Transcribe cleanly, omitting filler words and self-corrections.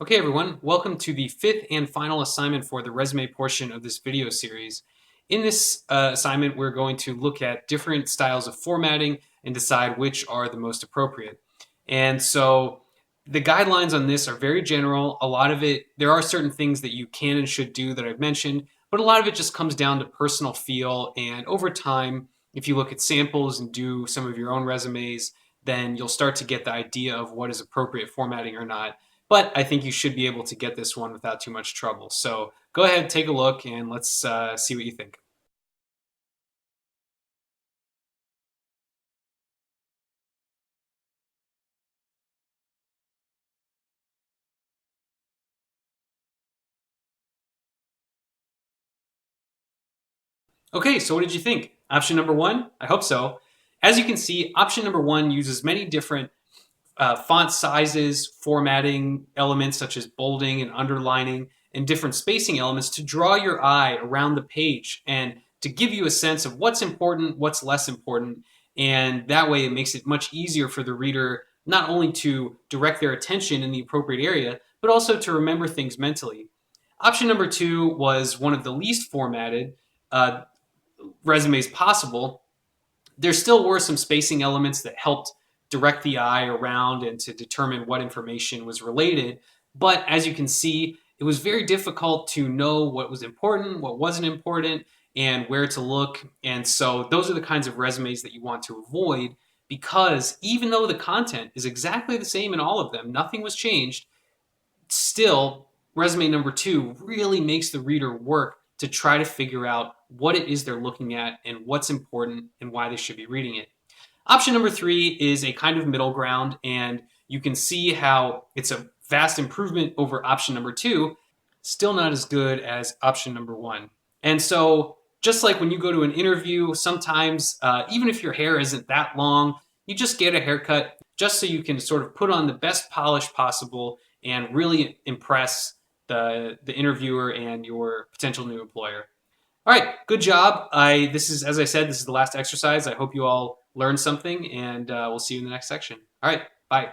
Okay, everyone, welcome to the fifth and final assignment for the resume portion of this video series. In this assignment, we're going to look at different styles of formatting and decide which are the most appropriate. And so the guidelines on this are very general. A lot of it, there are certain things that you can and should do that I've mentioned, but a lot of it just comes down to personal feel. And over time, if you look at samples and do some of your own resumes, then you'll start to get the idea of what is appropriate formatting or not. But I think you should be able to get this one without too much trouble. So go ahead, take a look, and let's see what you think. Okay, so what did you think? Option number one? I hope so. As you can see, option number one uses many different font sizes, formatting elements such as bolding and underlining, and different spacing elements to draw your eye around the page and to give you a sense of what's important, what's less important. And that way it makes it much easier for the reader not only to direct their attention in the appropriate area, but also to remember things mentally. Option number two was one of the least formatted uh, resumes possible. There still were some spacing elements that helped direct the eye around and to determine what information was related. But as you can see, it was very difficult to know what was important, what wasn't important, and where to look. And so those are the kinds of resumes that you want to avoid, because even though the content is exactly the same in all of them, nothing was changed, still, resume number two really makes the reader work to try to figure out what it is they're looking at and what's important and why they should be reading it. Option number three is a kind of middle ground, and you can see how it's a vast improvement over option number two, still not as good as option number one. And so, just like when you go to an interview, sometimes, even if your hair isn't that long, you just get a haircut just so you can sort of put on the best polish possible and really impress the interviewer and your potential new employer. All right, good job. This is, as I said, this is the last exercise. I hope you all learned something, and we'll see you in the next section. All right, bye.